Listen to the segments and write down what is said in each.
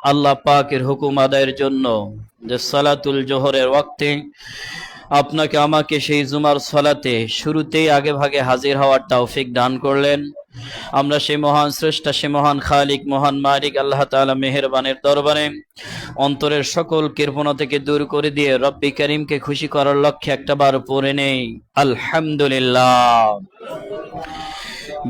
আল্লাহ পাকের হুকুম আদায়ের জন্য যে সালাতুল জোহরের ওয়াক্তে আপনাকে আমাকে সেই জুমার সালাতে শুরুতেই আগে ভাগে হাজির হওয়ার তৌফিক দান করলেন। আমরা সেই মহান স্রষ্টা, সেই মহান খালিক, মহান মালিক আল্লাহ তাআলা মেহেরবানের দরবারে অন্তরের সকল কৃপণতা থেকে দূর করে দিয়ে রব্বি করিমকে খুশি করার লক্ষ্যে একটাবার পড়ে নেই আলহামদুলিল্লাহ।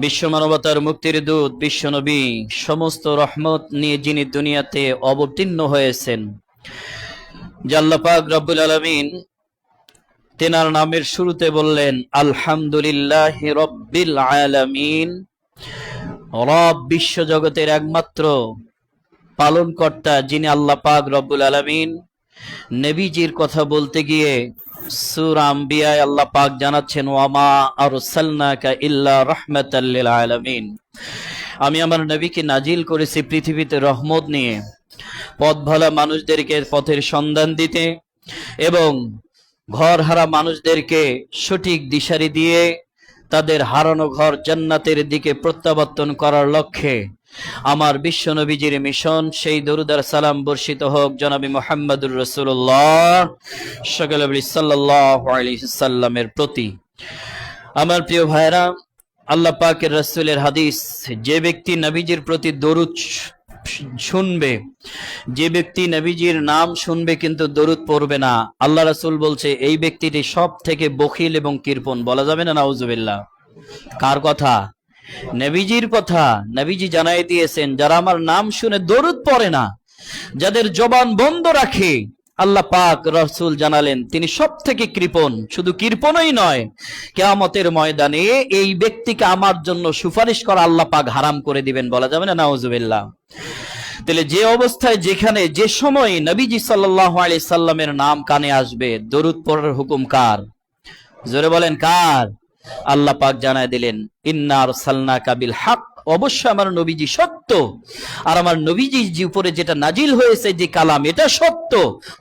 বিশ্ব মানবতার মুক্তির দূত বিশ্বনবী সমস্ত রহমত নিয়ে যিনি দুনিয়াতে অবতীর্ণ হয়েছেন, যে আল্লাহ পাক রব্বুল আলামিন তেনার নামের শুরুতে বললেন আলহামদুলিল্লাহি রব্বিল আলামিন। রব বিশ্ব জগতের একমাত্র পালনকর্তা যিনি আল্লাহ পাক রব্বুল আলামিন। নবীজির কথা বলতে গিয়ে সূরা আম্বিয়ায় আল্লাহ পাক জানাচ্ছেন ওয়ামা আরসালনাকা ইল্লা রাহমাতাল লিল আলামিন। আমি আমার নবীকে নাজিল করেছি পৃথিবীতে রহমত নিয়ে, পথভোলা মানুষদেরকে পথের সন্ধান দিতে এবং ঘর হারা মানুষদেরকে সঠিক দিশারি দিয়ে তাদের হারানো ঘর জান্নাতের দিকে প্রত্যাবর্তন করার লক্ষ্যে আমার বিশ্ব নবীজির মিশন। সেই দরুদ আর সালাম বর্ষিত হোক জনাবি মুহাম্মদুর রাসূলুল্লাহ সাল্লাল্লাহু আলাইহি সাল্লামের প্রতি। আমার প্রিয় ভাইরা, আল্লাহ পাকের রাসূলের হাদিস, যে ব্যক্তি নবীজির প্রতি দরুদ শুনবে, যে ব্যক্তি নবীজির নাম শুনবে কিন্তু দরুদ পড়বে না, আল্লাহ রাসূল বলছে এই ব্যক্তিটি সব থেকে বখিল এবং কৃপণ। বলা যাবে না নাউজুবিল্লাহ? কার কথা? নবীজির কথা। নবীজি জানাই দিয়েছেন যারা আমার নাম শুনে দরুদ পড়ে না, যাদের জবান বন্ধ রাখে, আল্লাহ পাক রাসূল জানালেন তিনি সব থেকে কৃপণ। শুধু কৃপণই নয়, কিয়ামতের ময়দানে এই ব্যক্তিকে আমার জন্য সুপারিশ করা আল্লাহ পাক হারাম করে দিবেন। বলা যাবে না নাউজুবিল্লাহ? তাহলে যে অবস্থায়, যেখানে, যে সময় নবীজি সাল্লাল্লাহু আলাইহি সাল্লামের নাম কানে আসবে, দরুদ পড়ার হুকুম কার? জোরে বলেন কার? আল্লাহ পাক জানায় দিলেন ইন্না আরসালনাকা বিল হক। অবশ্যই আমার নবীজি সত্য, আর আমার নবীজির উপরে যেটা নাজিল হয়েছে যে কালাম, এটা সত্য।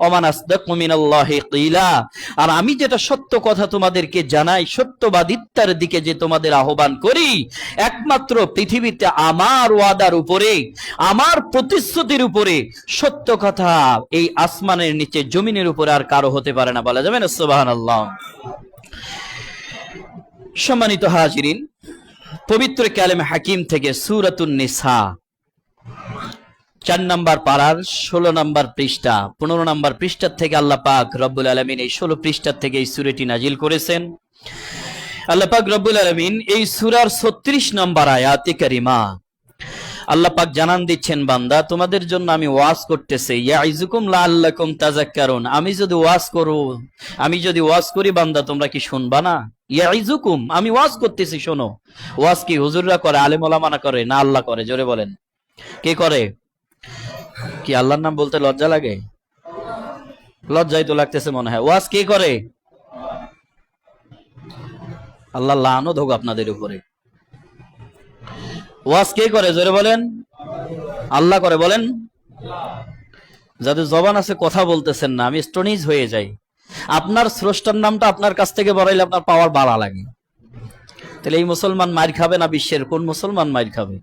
ওমান আসদাকু মিনাল্লাহি কিলা। আর আমি যেটা সত্য কথা তোমাদেরকে জানাই, সত্যবাদিত্বের দিকে যে তোমাদের আহ্বান করি, একমাত্র পৃথিবীতে আমার ওয়াদার উপরে, আমার প্রতিশ্রুতির উপরে সত্য কথা এই আসমানের নিচে জমিনের উপরে আর কারো হতে পারে না। বলা যাবে না সুবহানাল্লাহ? সম্মানিত হাজিরিন, পবিত্র কালামে হাকিম থেকে সূরাতুন নিসা 4 নম্বর পারার 16 নম্বর পৃষ্ঠা, 15 নম্বর পৃষ্ঠা থেকে আল্লাহ পাক রব্বুল আলামিন এই 16 পৃষ্ঠা থেকে এই সূরাটি নাজিল করেছেন। আল্লাহ পাক রব্বুল আলামিন এই সূরার 36 নম্বর আয়াতে কারিমা আল্লাহ পাক জানান দিচ্ছেন, বান্দা তোমাদের জন্য আমি ওয়াজ করতেছি, ইয়াইজুকুম লাআল্লাকুম তাযাক্কারুন। আমি যদি ওয়াজ করি বান্দা তোমরা কি শুনবা না? ইয়াইজুকুম, আমি ওয়াজ করতেছি, শোনো। ওয়াজ কি হুজুররা করে, আলেম ওলামারা করে, না আল্লাহ করে? জোরে বলেন কে করে? কি আল্লাহর নাম বলতে লজ্জা লাগে? লজ্জাই তো লাগতেছে মনে হয়। ওয়াজ কে করে? আল্লাহ লানত হোক আপনাদের উপরে। ওয়াজ কে করে? জোরে বলেন। আল্লাহ করে। বলেন। যাদের জবান আছে কথা বলতেছেন না, আমি স্টোনিজ হয়ে যাই। আপনার স্রষ্টার নামটা আপনার কাছ থেকে বড়াইলে আপনার পাওয়ার বাড়া লাগে। তাহলে এই মুসলমান মার খাবে না? বিশ্বের কোন মুসলমান মার খাবে?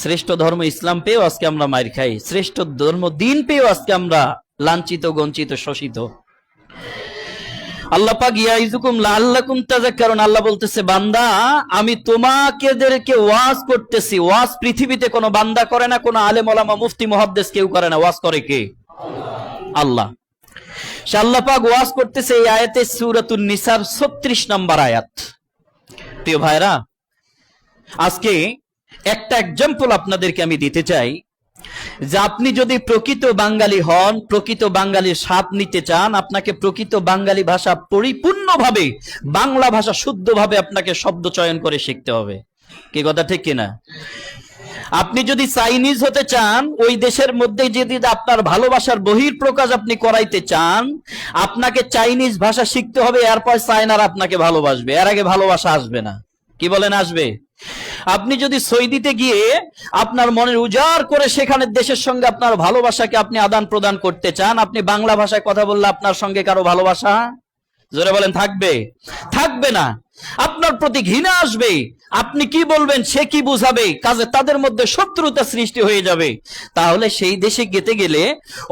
শ্রেষ্ঠ ধর্ম ইসলাম পেয়েও আজকে আমরা মার খাই, শ্রেষ্ঠ ধর্ম দিন পেয়েও আজকে আমরা লাঞ্ছিত, গঞ্চিত, শোষিত। আল্লাহ পাক ইয়াইজুকুম লাআল্লাকুম তাযাক্কারুন, আল্লাহ বলতেছে বান্দা আমি তোমাদেরকে ওয়াজ করতেছি। ওয়াজ পৃথিবীতে কোনো বান্দা করে না, কোনো আলেম ওলামা মুফতি মুহাদ্দিস কেউ করে না। ওয়াজ করে কে? আল্লাহ। আল্লাহ পাক ওয়াজ করতেছে এই আয়াতে, সূরাতুন নিসার 36 নম্বর আয়াত। প্রিয় ভাইরা, আজকে একটা এক্সাম্পল আপনাদেরকে আমি দিতে চাই যে আপনি যদি প্রকৃত বাঙালি হন, প্রকৃত বাঙালির স্বাদ নিতে চান, আপনাকে প্রকৃত বাঙালি ভাষা পরিপূর্ণভাবে, বাংলা ভাষা শুদ্ধভাবে আপনাকে শব্দ চয়ন করে শিখতে হবে। কি কথা ঠিক কিনা? আপনি যদি চাইনিজ হতে চান, ওই দেশের মধ্যে যদি আপনার ভালোবাসার বহিঃপ্রকাশ আপনি করাইতে চান, আপনাকে চাইনিজ ভাষা শিখতে হবে, এরপর চায়নার আপনাকে ভালোবাসবে, এর আগে ভালোবাসা আসবে না। কি বলেন? আসবে? আপনি যদি সৌদিতে গিয়ে আপনার মনের উজাড় করে সেখানে দেশের সঙ্গে আপনার ভালোবাসাকে আপনি আদান প্রদান করতে চান, আপনি বাংলা ভাষায় কথা বললে আপনার সঙ্গে কারো ভালোবাসা জোরে বলেন থাকবে? থাকবে না। আপনার প্রতি ঘৃণা আসবে, আপনি কি বলবেন সে কি বুঝাবে, কাজে তাদের মধ্যে শত্রুতা সৃষ্টি হয়ে যাবে। তাহলে সেই দেশে যেতে গেলে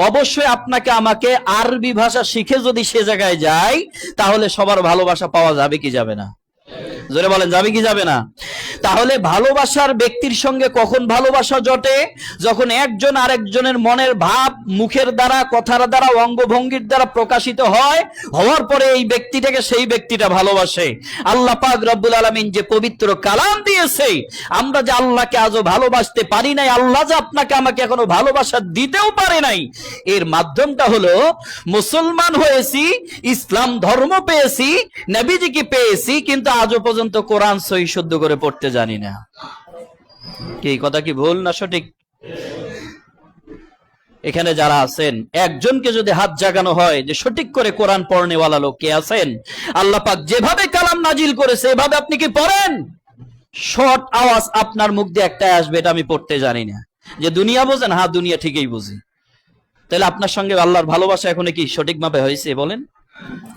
অবশ্যই আপনাকে আমাকে আরবি ভাষা শিখে যদি সে জায়গায় যাই, তাহলে সবার ভালোবাসা পাওয়া যাবে কি যাবে না? জোরে বলেন যাবে কি যাবে না? তাহলে ভালোবাসার ব্যক্তির সঙ্গে কখন ভালোবাসা জটে? যখন একজন আরেকজনের মনের ভাব মুখের দ্বারা, কথার দ্বারা, অঙ্গভঙ্গির দ্বারা প্রকাশিত হয়, হওয়ার পরে এই ব্যক্তিটাকে সেই ব্যক্তিটা ভালোবাসে। আল্লাহ পাক রব্বুল আলামিন যে পবিত্র কালাম দিয়েছে, আমরা যে আল্লাহকে আজও ভালোবাসতে পারি নাই, আল্লাহ যে আপনাকে আমাকে এখনো ভালোবাসা দিতেও পারে নাই, এর মাধ্যমটা হলো মুসলমান হয়েছি, ইসলাম ধর্ম পেয়েছি, নবীজিকে পেয়েছি, কিন্তু আজও পর্যন্ত কোরআন সহি শুদ্ধ করে পড়তে জানি না। কি কথা কি ভুল না সঠিক? এখানে যারা আছেন, একজনকে যদি হাত জাগানো হয় যে সঠিক করে কোরআন পড়নেওয়ালা লোক কে আছেন? আল্লাহ পাক যেভাবে কালাম নাজিল করেছে এভাবে আপনি কি পড়েন? শর্ট আওয়াজ আপনার মুখ দিয়ে একটাই আসবে, এটা আমি পড়তে জানি না। যে দুনিয়া বোঝেন? হ্যাঁ দুনিয়া ঠিকই বুঝি। তাহলে আপনার সঙ্গে আল্লাহর ভালোবাসা এখন কি সঠিকভাবে হয়েছে বলেন?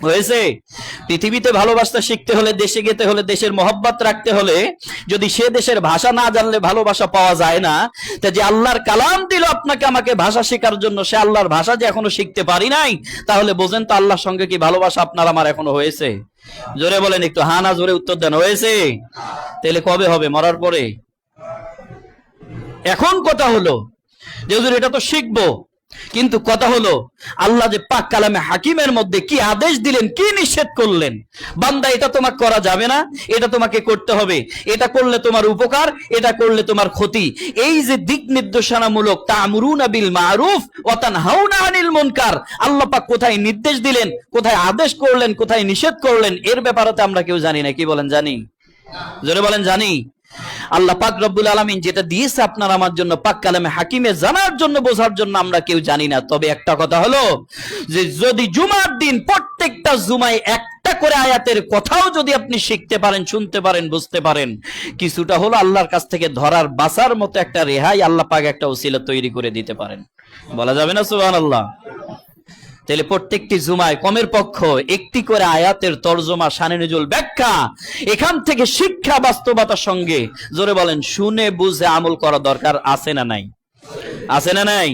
হয়েছে? পৃথিবীতে ভালোবাসা শিখতে হলে, দেশে যেতে হলে, দেশের মহব্বত রাখতে হলে, যদি সে দেশের ভাষা না জানলে ভালোবাসা পাওয়া যায় না, তা যে আল্লাহর কালাম দিল আপনাকে আমাকে ভাষা শেখার জন্য, সে আল্লাহর ভাষা যে এখনো শিখতে পারি নাই, তাহলে বোঝেন তো আল্লাহর সঙ্গে কি ভালোবাসা আপনার আমার এখনো হয়েছে? জোরে বলেন একটু, হ্যাঁ না জোরে উত্তর দেন। হয়েছে? তাহলে কবে হবে? মরার পরে? এখন কথা হলো যে হুজুর এটা তো শিখবো, কিন্তু কথা হলো আল্লাহ যে পাক কালামে হাকিমের মধ্যে কি আদেশ দিলেন, কি নিষেধ করলেন, বান্দা এটা তোমাকে করা যাবে না, এটা তোমাকে করতে হবে, এটা করলে তোমার উপকার, এটা করলে তোমার ক্ষতি, এই যে দিক নির্দেশনামূলক তা'মুরুনা বিল মারুফ ওয়া তানহাউনা আনিল মুনকার, আল্লাহ পাক কোথায় নির্দেশ দিলেন, কোথায় আদেশ করলেন, কোথায় নিষেধ করলেন, এর ব্যাপারে তো আমরা কেউ জানি না। কি বলেন জানি? জোরে বলেন জানি? আল্লাহ পাক রব্বুল আলামিন যেটা দিয়েছে আপনার আমার জন্য পাক কালামে হাকিমে জানার জন্য, বোঝার জন্য, আমরা কেউ জানি না। তবে একটা কথা হলো যে যদি জুমার দিন প্রত্যেকটা জুমায় একটা করে আয়াতের কথাও যদি আপনি শিখতে পারেন, শুনতে পারেন, বুঝতে পারেন, কিছুটা হলো আল্লাহর কাছ থেকে ধরার বাঁচার মতো একটা রেহাই আল্লাহ পাক একটা ওসিলা তৈরি করে দিতে পারেন। বলা যাবে না সুবহানাল্লাহ? তাহলে প্রত্যেকটি জুমায় কমের পক্ষ একটি করে আয়াতের তরজমা, শানে নুজুল, ব্যাখ্যা, এখান থেকে শিক্ষা বাস্তবতার সঙ্গে জোরে বলেন শুনে বুঝে আমল করা দরকার আছে না নাই? আছে না নাই?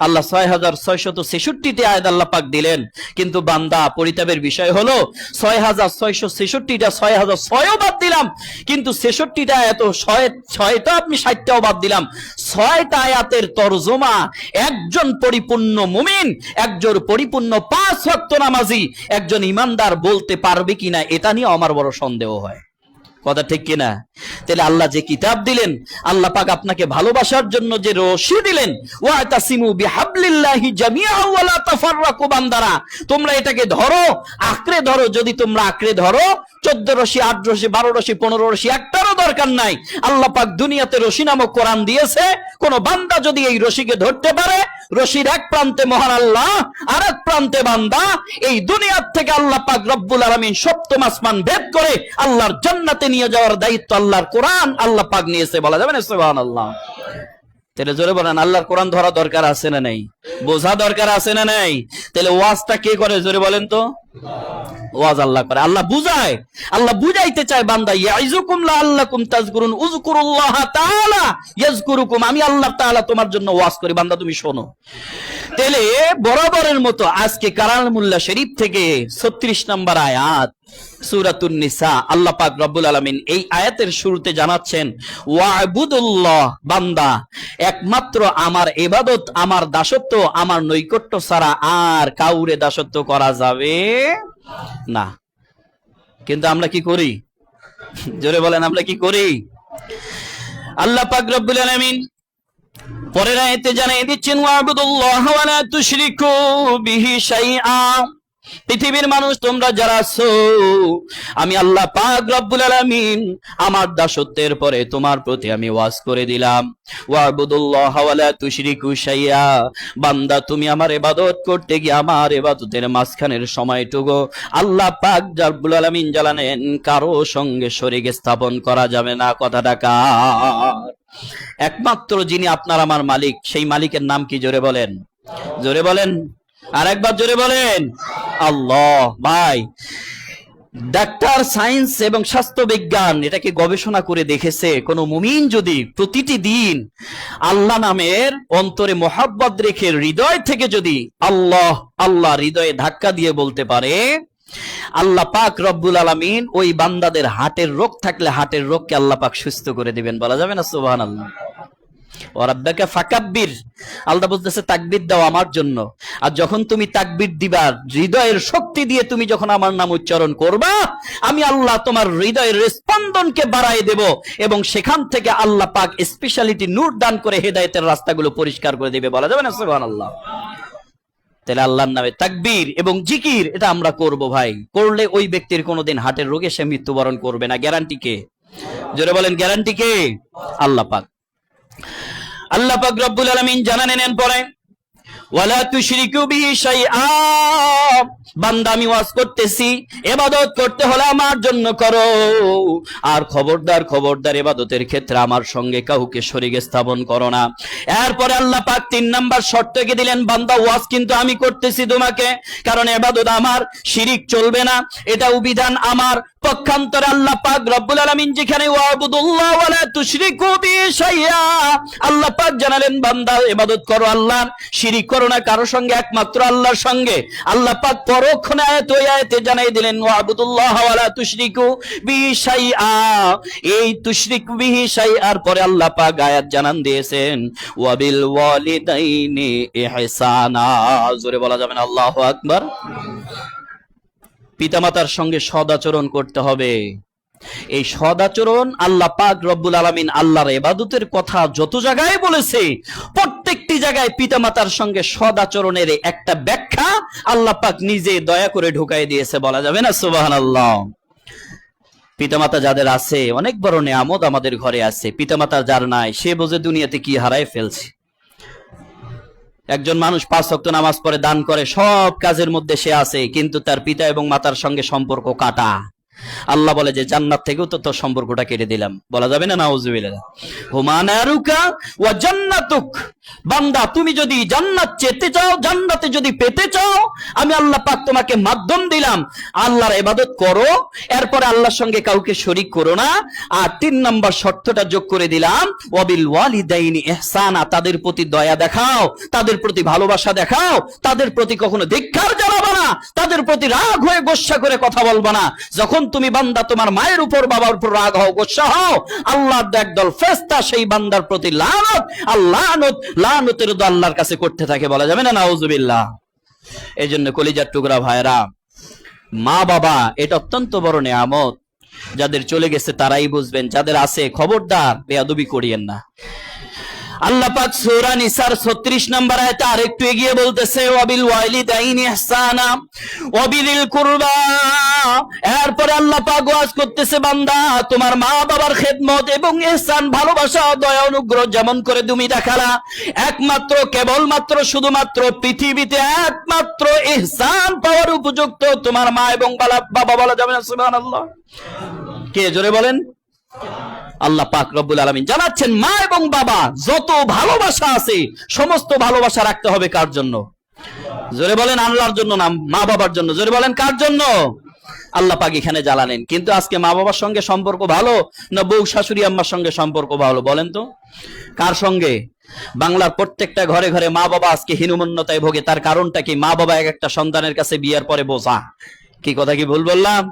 আল্লাহ 6666টি আয়াত আল্লাহ পাক দিলেন, কিন্তু বান্দা পরিতাপের বিষয় হলো 6666টা 6006ও বাদ দিলাম, কিন্তু 66টা আয়াত, 6টা আপনি 60টাও বাদ দিলাম, 6টা আয়াতের তরজমা একজন পরিপূর্ণ মুমিন, একজন পরিপূর্ণ 5 ওয়াক্ত নামাজি, একজন ইমানদার বলতে পারবে কিনা, এটা নিয়ে আমার বড় সন্দেহ হয়। কথা ঠিক কিনা? তাহলে আল্লাহ যে কিতাব দিলেন, আল্লাহ পাক আপনাকে ভালোবাসার জন্য যে রশি দিলেন, ওয়াতাসিমু বিহাবলিল্লাহি জামিআন ওয়া লা তাফাররাকু, বান্দারা তোমরা এটাকে ধরো, আঁকড়ে ধরো। যদি তোমরা আঁকড়ে ধরো, 14 রশি, 8 রশি, 12 রশি, 15 রশি, একটারও দরকার নাই। আল্লাহ পাক দুনিয়াতে রশি নামক কোরআন দিয়েছে, কোন বান্দা যদি এই রশিকে ধরতে পারে, রশির এক প্রান্তে মহান আল্লাহ, আর এক প্রান্তে বান্দা, এই দুনিয়ার থেকে আল্লাহ পাক রব্বুল আলামিন সপ্তম আসমান ভেদ করে আল্লাহর জান্নাতে নিয়ে যাওয়ার দায়িত্ব আল্লাহর কোরআন আল্লাহ পাক নিয়েছে। বলা যাবে না সুবহানাল্লাহ? তাহলে জোরে বলেন আল্লাহর কোরআন ধরা দরকার আছে না নাই? বোঝা দরকার আছে না নাই? তাহলে ওয়াজটা কে করে? জোরে বলেন তো। ওয়াজ আল্লাহ করে, আল্লাহ বুঝায়, আল্লাহ বুঝাইতে চায় বান্দা, ইয়াইজুকুম লাআল্লাকুম তাযকুরুন, উযকুরুল্লাহ তাআলা ইয়াযকুরুকুম, আমি আল্লাহ তাআলা তোমার জন্য ওয়াজ করি, বান্দা তুমি শোনো। তাহলে বরাবরের মতো আজকে কালামুল্লাহ শরীফ থেকে 36 নম্বর আয়াত সূরাতুন নিসা, আল্লাহ পাক রব্বুল আলামিন এই আয়াতের শুরুতে জানাচ্ছেন ওয়া'বুদুল্লাহ, বান্দা একমাত্র আমার ইবাদত, আমার দাসত্ব, আমার নৈকট্য ছাড়া আর কাউরে দাসত্ব করা যাবে না। কিন্তু আমরা কি করি? জোরে বলেন আমরা কি করি? আল্লাহ পাক রব্বুল আলামিন পরের আয়াতে জানিয়ে দিচ্ছেন ওয়া'বুদুল্লাহ ওয়া লা তুশরিকু বিহি শাইআ, পৃথিবীর মানুষ তোমরা যারা আছো, আমি আল্লাহ পাক রব্বুল আলামিন আমার দাসত্বের পরে তোমার প্রতি আমি ওয়াজ করে দিলাম, ওয়া'বুদুল্লাহ ওয়া লা তুশরিকু শাইআ, বান্দা তুমি আমার ইবাদত করতে গিয়ে আমার ইবাদতের মাঝখানের সময়টুকু আল্লাহ পাক রব্বুল আলামিন জানালেন কারো সঙ্গে শরীক স্থাপন করা যাবে না। কথাটা কার? একমাত্র যিনি আপনার আমার মালিক, সেই মালিকের নাম কি? জোরে বলেন, জোরে বলেন, আর একবার জোরে বলেন। আল্লাহ। ভাই, ডাক্তার, সায়েন্স এবং স্বাস্থ্য বিজ্ঞান এটাকে গবেষণা করে দেখেছে, কোন মুমিন যদি প্রতিটি দিন আল্লাহ নামের অন্তরে মোহাব্বত রেখে হৃদয় থেকে যদি আল্লাহ আল্লাহ হৃদয়ে ধাক্কা দিয়ে বলতে পারে, আল্লাহ পাক রব্বুল আলামিন ওই বান্দাদের হার্টের রোগ থাকলে হার্টের রোগকে আল্লাহ পাক সুস্থ করে দিবেন। বলা যাবে না সুবহানাল্লাহ? ওয়ারাব্বাকা ফাকাব্বির, আল্লাহ বলতেছে তাকবীর দাও আমার জন্য। আর যখন তুমি তাকবীর দিবা, হৃদয়ের শক্তি দিয়ে তুমি যখন আমার নাম উচ্চারণ করবা, আমি আল্লাহ তোমার হৃদয়ের স্পন্দনকে বাড়ায় দেব এবং সেখান থেকে আল্লাহ পাক স্পেশালিটি নূর দান করে হেদায়েতের রাস্তাগুলো পরিষ্কার করে দিবে। বলা যাবে না সুবহানাল্লাহ? তাহলে আল্লাহর নামে তাকবীর এবং জিকির এটা আমরা করব ভাই। করলে ওই ব্যক্তির কোনোদিন হার্টের রোগে সে মৃত্যুবরণ করবে না। গ্যারান্টি কে? জোরে বলেন, গ্যারান্টি কে? আল্লাহ পাক। আল্লাহ পাক রব্বুল আলামিন জানালেন পরে, ওয়ালা তুশরিকু বিহি শাইআ, বান্দা আমি ওয়াজ করতেছি, ইবাদত করতে হলে আমার জন্য করো, আর খবরদার খবরদার ইবাদতের ক্ষেত্রে আমার সঙ্গে কাউকে শরীক স্থাপন করো না। এরপরে আল্লাহ পাক 3 নাম্বার শর্তকে দিলেন, বান্দা ওয়াজ কিন্তু আমি করতেছি তোমাকে, কারণ ইবাদত আমার, শিরিক চলবে না, এটাও বিধান আমার। পক্ষান্তরে আল্লাহ পাক রব্বুল আলামিন যেখানে ওয়াবুদুল্লাহ ওয়ালা তুশরিকু বিহি শাইআ, আল্লাহ পাক জানালেন বান্দা ইবাদত করো আল্লাহর, শিরিক করো না কারো সঙ্গে, একমাত্র আল্লাহর সঙ্গে। আল্লাহ পাক পরক্ষণে আয়াতে জানাই দিলেন ওয়াবুদুল্লাহ ওয়ালা তুশরিকু বিহি শাইআ। এই তুশরিক বিহি শাইআর পরে আল্লাহ পাক আয়াত জানান দিয়েছেন ওয়াবিল ওয়ালিদাইনি ইহসানা। জোরে বলা যাবে না আল্লাহু আকবার? পিতামাতার সঙ্গে সদাচরণ করতে হবে। এই সদাচরণ আল্লাহ পাক রব্বুল আলামিন আল্লাহর ইবাদতের কথা যত জায়গায় বলেছে, প্রত্যেকটি জায়গায় পিতামাতার সঙ্গে সদাচরণের একটা ব্যাখ্যা আল্লাহ পাক নিজে দয়া করে ঢুকাই দিয়েছে। বলা যাবে না সুবহানাল্লাহ? পিতামাতা যাদের আছে, অনেক বড় নিয়ামত আমাদের ঘরে আছে। পিতামাতা যার নাই, সে বোঝে দুনিয়াতে কি হারায় ফেলছে। একজন মানুষ 5 ওয়াক্ত নামাজ পড়ে, দান করে, সব কাজের মধ্যে সে আছে, কিন্তু তার পিতা এবং মাতার সঙ্গে সম্পর্ক কাটা। আল্লাহ বলে যে জান্নাত থেকেও তো তোর সম্পর্কটা কেটে দিলাম। বলা যাবে না নাউজুবিল্লাহ? হুমানারুকা ওয়া জান্নাতুক, বান্দা তুমি যদি জান্নাত চেতে চাও, জান্নাতে যদি পেতে চাও, আমি আল্লাহ পাক তোমাকে মাধ্যম দিলাম। আল্লাহর ইবাদত করো, এরপরে আল্লাহর সঙ্গে কাউকে শরীক করো না। আর 3 নম্বর শর্তটা যোগ করে দিলাম ওয়াবিল ওয়ালিদাইনি ইহসানা, তাদের প্রতি দয়া দেখাও, তাদের প্রতি ভালোবাসা দেখাও, তাদের প্রতি কখনো ধিক্কার জানাবে না, তাদের প্রতি রাগ হয়ে গোসা করে কথা বলবে না। যখন তুমি বান্দা তোমার মায়ের উপর বাবার উপর রাগ হও, গোসা হও, আল্লাহর একদল ফেরেশতা সেই বান্দার প্রতি লানত আর লানতের দোয়া আল্লাহর কাছে করতে থাকে। বলা যাবে না নাউজুবিল্লাহ? এই জন্য কলিজার টুকরা ভাইরা, মা বাবা এটা অত্যন্ত বড় নিয়ামত। যাদের চলে গেছে তারাই বুঝবেন, যাদের আছে খবরদার বেয়াদবি করিয়েন না। আল্লাহ পাক সূরা নিসার 36 নম্বর আয়াতে আরেকটু এগিয়ে বলতেছে ওয়াবিল ওয়ালিদাইনি ইহসানা ওয়াবিল কুরবা। এরপরে আল্লাহ পাক ওয়াজ করতেছে, বান্দা তোমার মা বাবার খেদমত এবং ইহসান, ভালোবাসা, দয়া, অনুগ্রহ যেমন করে তুমি দেখালা, একমাত্র কেবলমাত্র শুধুমাত্র পৃথিবীতে একমাত্র ইহসান পাওয়ার উপযুক্ত তোমার মা এবং বাবা। বলা যাবে না সুবহানাল্লাহ? কে জোরে বলেন? আল্লাহ পাক রব্বুল আলামিন জানাচ্ছেন মা এবং বাবা যত ভালোবাসা আছে, সমস্ত ভালোবাসা রাখতে হবে কার জন্য? জোরে বলেন আল্লাহর জন্য না মা বাবার জন্য? জোরে বলেন কার জন্য? আল্লাহ পাক এখানে জ্বালালেন। কিন্তু আজকে মা বাবার সঙ্গে সম্পর্ক ভালো না বউ শাশুড়ি আম্মার সঙ্গে সম্পর্ক ভালো? বলেন তো কার সঙ্গে? বাংলার প্রত্যেকটা ঘরে ঘরে মা বাবা আজকে হীনমন্যতায় ভোগে। তার কারণটা কি? মা বাবা এক একটা সন্তানের কাছে বিয়ের পরে বোঝা। কি কথা কি ভুল বললাম?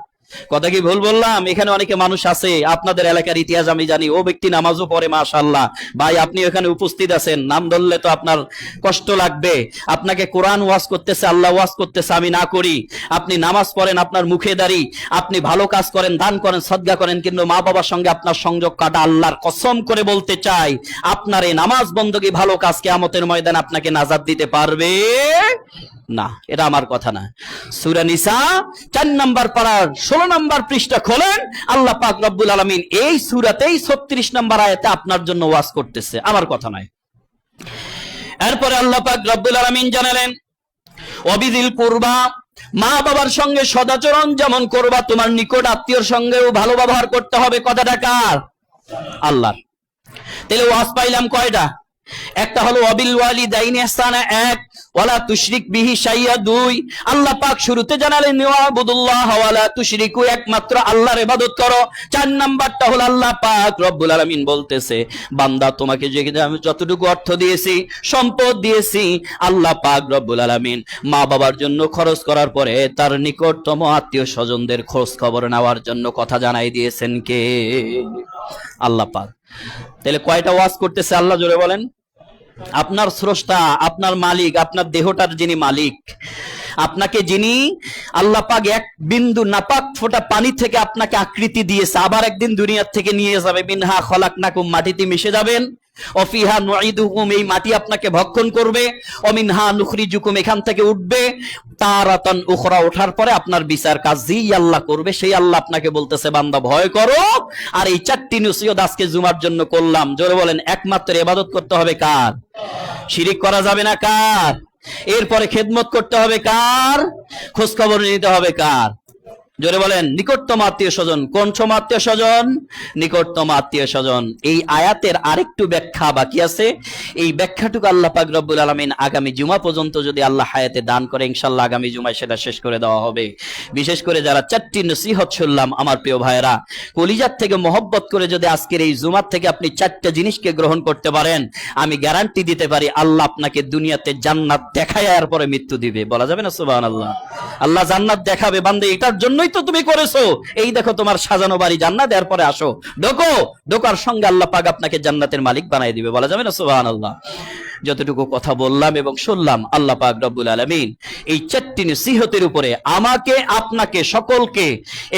কথা কি ভুল বললাম? এখানে অনেকে মানুষ আছে, আপনাদের এলাকার ইতিহাস আমি জানি, ও ব্যক্তি নামাজও পড়ে মাশাআল্লাহ। ভাই আপনি এখানে উপস্থিত আছেন, নাম ধরলে তো আপনার কষ্ট লাগবে। আপনাকে কোরআন ওয়াজ করতেছে, আল্লাহ ওয়াজ করতেছে, আমি না করি। আপনি নামাজ পড়েন, আপনার মুখে দাড়ি, আপনি ভালো কাজ করেন, দান করেন, সদকা করেন, কিন্তু মা বাবার সঙ্গে আপনার সংযোগ কাটা। আল্লাহর কসম করে বলতে চাই, আপনার এই নামাজ বন্দী ভালো কাজ কিয়ামতের ময়দানে আপনাকে নাজাত দিতে পারবে না। এটা আমার কথা না। সূরা নিসা 4 নম্বর পারার 16 নম্বর পৃষ্ঠা খোলেন, আল্লাহ পাক রব্বুল আলামিন এই সূরাতেই 36 নম্বর আয়াতে আপনার জন্য ওয়াজ করতেছে, আমার কথা নয়। এরপরে আল্লাহ পাক রব্বুল আলামিন জানালেন ওয়াবিদিল কুরবা, মা বাবার সঙ্গে সদাচরণ যেমন করবা, তোমার নিকট আত্মীয়র সঙ্গেও ভালো ব্যবহার করতে হবে। কথাটা কার? আল্লাহর। তাহলে ওয়াজ পাইলাম কয়টা? একটা হলো ওয়াবিল ওয়ালিদাইনি ইহসানা, এক, ওয়ালা তুশরিক বিহি শাইয়া, দুই। আল্লাহ পাক শুরুতে জানালেন ওয়াবুদুল্লাহ ওয়ালা তুশরিকু, একমাত্র আল্লাহর ইবাদত করো। চার নাম্বারটা হলো আল্লাহ পাক রব্বুল আলামিন বলতেছে, বান্দা তোমাকে যে আমি যতটুকু অর্থ দিয়েছি, সম্পদ দিয়েছি, আল্লাহ পাক রব্বুল আলামিন মা বাবার জন্য খরচ করার পরে তার নিকটতম আত্মীয় স্বজনদের খোঁজ খবর নেওয়ার জন্য কথা জানাই দিয়েছেন কে? আল্লাহ পাক। তাহলে কয়টা ওয়াজ করতেছে আল্লাহ, জোরে বলেন? আপনার স্রষ্টা, আপনার মালিক, আপনার দেহটার যিনি মালিক, আপনাকে যিনি আল্লাহ পাক এক বিন্দু নাপাক ফোঁটা পানি থেকে আপনাকে আকৃতি দিয়েছে, আবার একদিন দুনিয়ার থেকে নিয়ে যাবে, মিনহা খলাকনাকুম, মাটিতে মিশে যাবেন, অফিহা নুঈদুকুম, এই মাটি আপনাকে ভক্ষণ করবে, অমিনহা নুখরিজুকুম, এখান থেকে উঠবে, তারাতান উখরা, ওঠার পরে আপনার বিচার কাজ যেই আল্লাহ করবে, সেই আল্লাহ আপনাকে বলতেছে বান্দা ভয় করো। আর এই চারটি নসিহত আজকে জুমার জন্য করলাম, জোরে বলেন একমাত্র ইবাদত করতে হবে কার? শিরিক করা যাবে না কার? এরপরে খেদমত করতে হবে কার? খোঁজ খবর নিতে হবে কার? জোরে বলেন নিকটতম আত্মীয় স্বজন। কোন সম আত্মীয় স্বজন? নিকটতম আত্মীয় স্বজন। এই আয়াতের আরেকটু ব্যাখ্যা বাকি আছে, এই ব্যাখ্যাটুকু আল্লাহ পাক রব্বুল আলামিন আগামী জুমা পর্যন্ত যদি আল্লাহ হায়াতে দান করে, ইনশাআল্লাহ আগামী জুমায় সেটা শেষ করে দেওয়া হবে। বিশেষ করে যারা চারটি নসিহত শুনলাম, আমার প্রিয় ভাইয়েরা, কলিজার থেকে মহব্বত করে যদি আজকের এই জুমার থেকে আপনি চারটা জিনিসকে গ্রহণ করতে পারেন, আমি গ্যারান্টি দিতে পারি আল্লাহ আপনাকে দুনিয়াতে জান্নাত দেখায় এরপরে মৃত্যু দিবে। বলা যাবে না সুবহানাল্লাহ? আল্লাহ জান্নাত দেখাবে, বান্দা এটার জন্যই তো তুমি করেছো, এই দেখো তোমার সাজানো বাড়ি জান্নাত, এরপরে আসো ঢোকো, ঢোকার সঙ্গে আল্লাহ পাক আপনাকে জান্নাতের মালিক বানাই দিবে। বলা যাবে না সুবহানাল্লাহ? যতটুকু কথা বললাম এবং শুনলাম, আল্লাহ পাক রব্বুল আলামিন এই চারটি নসিহতের উপরে আমাকে, আপনাকে, সকলকে,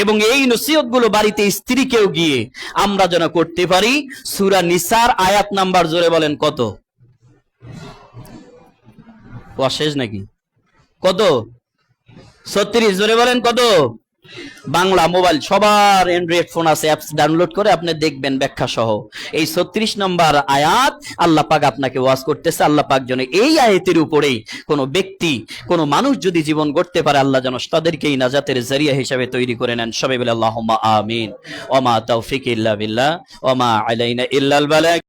এবং এই নসিহতগুলো বাড়িতে স্ত্রীকেও গিয়ে আমরা যেন করতে পারি। সূরা নিসার আয়াত নাম্বার, জোরে বলেন কত? শেষ নাকি? কত? 36। জোরে বলেন কত? বাংলা মোবাইল সবার অ্যান্ড্রয়েড ফোন আছে, অ্যাপস ডাউনলোড করে আপনি দেখবেন ব্যাখ্যা সহ। এই 36 নম্বর আয়াত আল্লাহ পাক আপনাকে ওয়াজ করতেছে। আল্লাহ পাক যেন এই আয়াতের উপরেই কোনো ব্যক্তি, কোনো মানুষ যদি জীবন গড়তে পারে, আল্লাহ যেন তাদেরকেই নাজাতের জারিয়া হিসেবে তৈরি করে নেন। সবাই বলে আল্লাহুম্মা আমিন। ওয়া মা তাওফিক ইল্লা বিল্লাহ ওয়া মা আলাইনা ইল্লাল বালাগ।